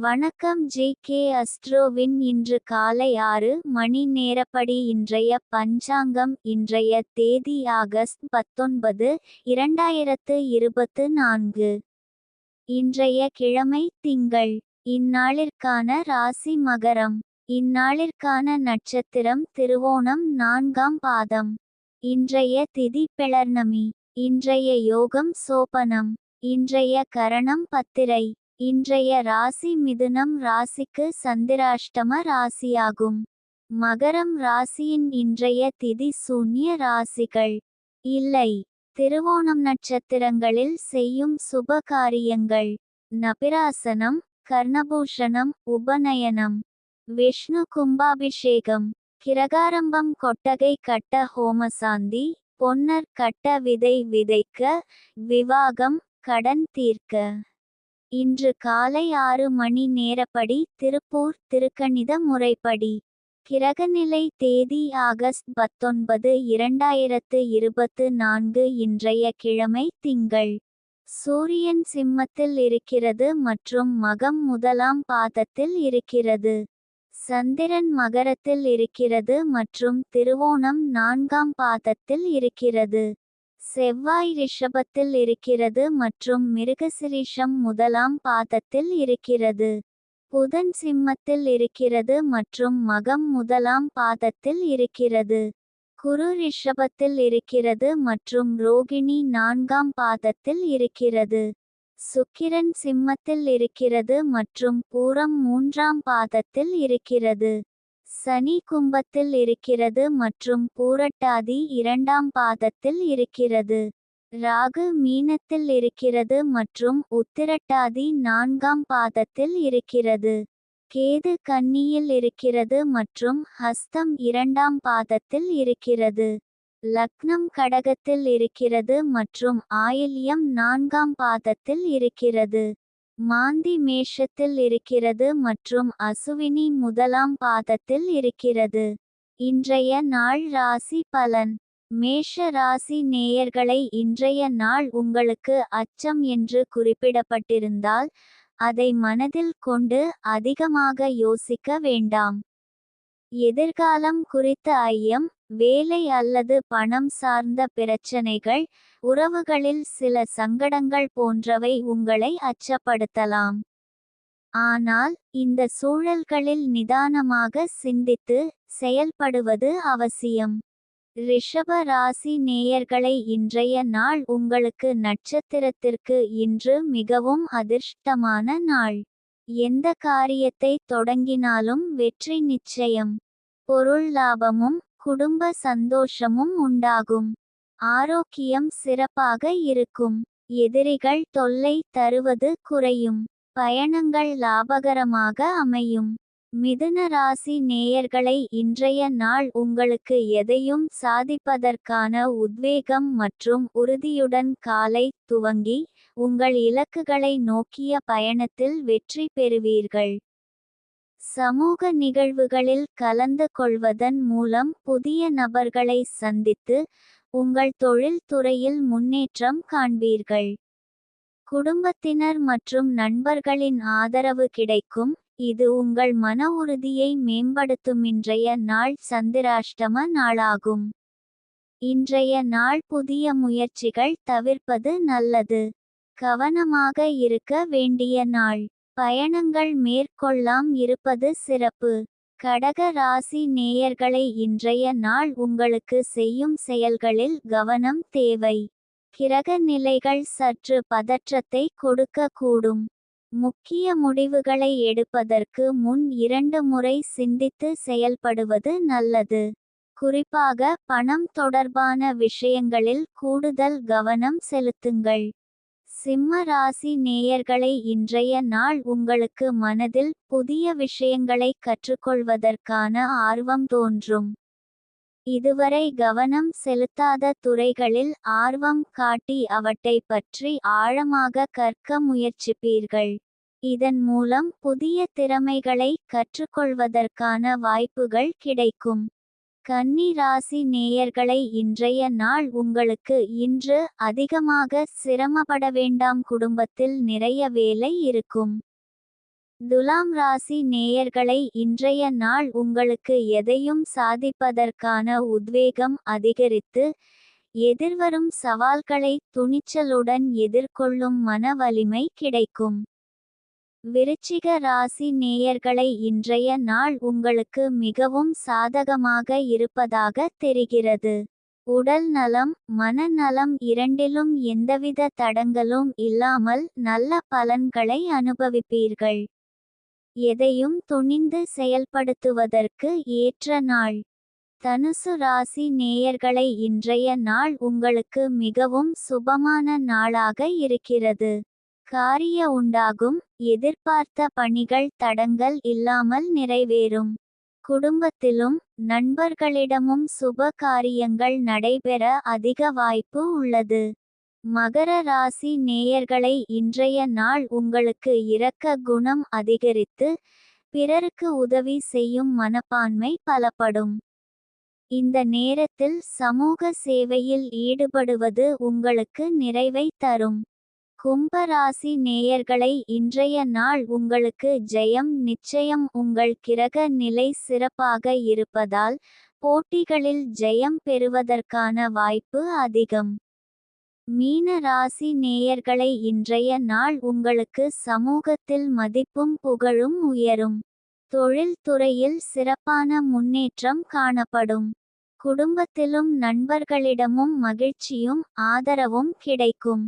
வணக்கம் ஜே.கே. அஸ்ட்ரோவின் இன்று காலை 6 மணி நேரப்படி இன்றைய பஞ்சாங்கம். இன்றைய தேதி ஆகஸ்ட் 19, 2024. இன்றைய கிழமை திங்கள். இந்நாளிற்கான ராசி மகரம். இந்நாளிற்கான நட்சத்திரம் திருவோணம் 4ஆம் பாதம். இன்றைய திதி பெளர்ணமி. இன்றைய யோகம் சோபனம். இன்றைய கரணம் பத்திரை. இன்றைய ராசி மிதுனம் ராசிக்கு சந்திராஷ்டம ராசியாகும். மகரம் ராசியின் இன்றைய திதி சூன்ய ராசிகள் இல்லை. திருவோணம் நட்சத்திரங்களில் செய்யும் சுப காரியங்கள்: நபிராசனம், கர்ணபூஷணம், உபநயனம், விஷ்ணு கும்பாபிஷேகம், கிரகாரம்பம், கொட்டகை கட்ட ஹோமசாந்தி, பொன்னர் கட்ட விதை விதைக்க, விவாகம், கடன் தீர்க்க. இன்று காலை 6 மணி நேரப்படி திருப்பூர் திருக்கணித முறைப்படி. கிரகநிலை தேதி ஆகஸ்ட் 19, 2024. இன்றைய கிழமை திங்கள். சூரியன் சிம்மத்தில் இருக்கிறது மற்றும் மகம் 1ஆம் பாதத்தில் இருக்கிறது. சந்திரன் மகரத்தில் இருக்கிறது மற்றும் திருவோணம் 4ஆம் பாதத்தில் இருக்கிறது. செவ்வாய் ரிஷபத்தில் இருக்கிறது மற்றும் மிருகசிரீஷம் 1ஆம் பாதத்தில் இருக்கிறது. புதன் சிம்மத்தில் இருக்கிறது மற்றும் மகம் 1ஆம் பாதத்தில் இருக்கிறது. குரு ரிஷபத்தில் இருக்கிறது மற்றும் ரோகிணி 4ஆம் பாதத்தில் இருக்கிறது. சுக்கிரன் சிம்மத்தில் இருக்கிறது மற்றும் பூரம் 3ஆம் பாதத்தில் இருக்கிறது. சனி கும்பத்தில் இருக்கிறது மற்றும் பூரட்டாதி 2ஆம் பாதத்தில் இருக்கிறது. ராகு மீனத்தில் இருக்கிறது மற்றும் உத்திரட்டாதி 4ஆம் பாதத்தில் இருக்கிறது. கேது கன்னியில் இருக்கிறது மற்றும் ஹஸ்தம் 2ஆம் பாதத்தில் இருக்கிறது. லக்னம் கடகத்தில் இருக்கிறது மற்றும் ஆயில்யம் 4ஆம் பாதத்தில் இருக்கிறது. மாந்தி மேஷத்தில் இருக்கிறது மற்றும் அசுவினி 1ஆம் பாதத்தில் இருக்கிறது. இன்றைய நாள் ராசி பலன். மேஷ ராசி நேயர்களை, இன்றைய நாள் உங்களுக்கு அச்சம் என்று குறிப்பிடப்பட்டிருந்தால் அதை மனதில் கொண்டு அதிகமாக யோசிக்க வேண்டாம். எதிர்காலம் குறித்த ஐயம், வேலை அல்லது பணம் சார்ந்த பிரச்சனைகள், உறவுகளில் சில சங்கடங்கள் போன்றவை உங்களை அச்சப்படுத்தலாம். ஆனால் இந்த சூழல்களில் நிதானமாக சிந்தித்து செயல்படுவது அவசியம். ரிஷப ராசி நேயர்களை, இன்றைய நாள் உங்களுக்கு நட்சத்திரத்திற்கு இன்று மிகவும் அதிர்ஷ்டமான நாள். எந்த காரியத்தை தொடங்கினாலும் வெற்றி நிச்சயம். பொருள் லாபமும் குடும்ப சந்தோஷமும் உண்டாகும். ஆரோக்கியம் சிறப்பாக இருக்கும். எதிரிகள் தொல்லை தருவது குறையும். பயணங்கள் லாபகரமாக அமையும். மிதுன ராசி நேயர்களை, இன்றைய நாள் உங்களுக்கு எதையும் சாதிப்பதற்கான உத்வேகம் மற்றும் உறுதியுடன் காலை துவங்கி உங்கள் இலக்குகளை நோக்கிய பயணத்தில் வெற்றி பெறுவீர்கள். சமூக நிகழ்வுகளில் கலந்து கொள்வதன் மூலம் புதிய நபர்களை சந்தித்து உங்கள் தொழில் துறையில் முன்னேற்றம் காண்பீர்கள். குடும்பத்தினர் மற்றும் நண்பர்களின் ஆதரவு கிடைக்கும். இது உங்கள் மன உறுதியை மேம்படுத்தும். இன்றைய நாள் சந்திராஷ்டம நாளாகும். இன்றைய நாள் புதிய முயற்சிகள் தவிர்ப்பது நல்லது. கவனமாக இருக்க வேண்டிய நாள். பயணங்கள் மேற்கொள்ளாம் இருப்பது சிறப்பு. கடக ராசி நேயர்களை, இன்றைய நாள் உங்களுக்கு செய்யும் செயல்களில் கவனம் தேவை. கிரக நிலைகள் சற்று பதற்றத்தை கொடுக்க கூடும். முக்கிய முடிவுகளை எடுப்பதற்கு முன் 2 முறை சிந்தித்து செயல்படுவது நல்லது. குறிப்பாக பணம் தொடர்பான விஷயங்களில் கூடுதல் கவனம் செலுத்துங்கள். சிம்ம ராசி நேயர்களை, இன்றைய நாள் உங்களுக்கு மனதில் புதிய விஷயங்களை கற்றுக்கொள்வதற்கான ஆர்வம் தோன்றும். இதுவரை கவனம் செலுத்தாத துறைகளில் ஆர்வம் காட்டி அவற்றை பற்றி ஆழமாக கற்க முயற்சிப்பீர்கள். இதன் மூலம் புதிய திறமைகளை கற்றுக்கொள்வதற்கான வாய்ப்புகள் கிடைக்கும். கன்னி ராசி நேயர்களை, இன்றைய நாள் உங்களுக்கு இன்று அதிகமாக சிரமப்பட வேண்டாம். குடும்பத்தில் நிறைய வேலை இருக்கும். துலாம் ராசி நேயர்களை இன்றைய நாள் உங்களுக்கு எதையும் சாதிப்பதற்கான உத்வேகம் அதிகரித்து, எதிர்வரும் சவால்களை துணிச்சலுடன் எதிர்கொள்ளும் மன வலிமை கிடைக்கும். விருச்சிக ராசி நேயர்களை இன்றைய நாள் உங்களுக்கு மிகவும் சாதகமாக இருப்பதாக தெரிகிறது. உடல் நலம், மனநலம் இரண்டிலும் எந்தவித தடங்களும் இல்லாமல் நல்ல பலன்களை அனுபவிப்பீர்கள். எதையும் துணிந்து செயல்படுத்துவதற்கு ஏற்ற நாள். தனுசு ராசி நேயர்களை இன்றைய நாள் உங்களுக்கு மிகவும் சுபமான நாளாக இருக்கிறது. காரிய உண்டாகும், எதிர்பார்த்த பணிகள் தடங்கள் இல்லாமல் நிறைவேறும். குடும்பத்திலும் நண்பர்களிடமும் சுப காரியங்கள் நடைபெற அதிக வாய்ப்பு உள்ளது. மகர ராசி நேயர்களை இன்றைய நாள் உங்களுக்கு இரக்க குணம் அதிகரித்து, பிறருக்கு உதவி செய்யும் மனப்பான்மை பலப்படும். இந்த நேரத்தில் சமூக சேவையில் ஈடுபடுவது உங்களுக்கு நிறைவை தரும். கும்ப ராசி நேயர்களை இன்றைய நாள் உங்களுக்கு ஜெயம் நிச்சயம். உங்கள் கிரக நிலை சிறப்பாக இருப்பதால் போட்டிகளில் ஜெயம் பெறுவதற்கான வாய்ப்பு அதிகம். மீன ராசி நேயர்களை இன்றைய நாள் உங்களுக்கு சமூகத்தில் மதிப்பும் புகழும் உயரும். தொழில் துறையில் சிறப்பான முன்னேற்றம் காணப்படும். குடும்பத்திலும் நண்பர்களிடமும் மகிழ்ச்சியும் ஆதரவும் கிடைக்கும்.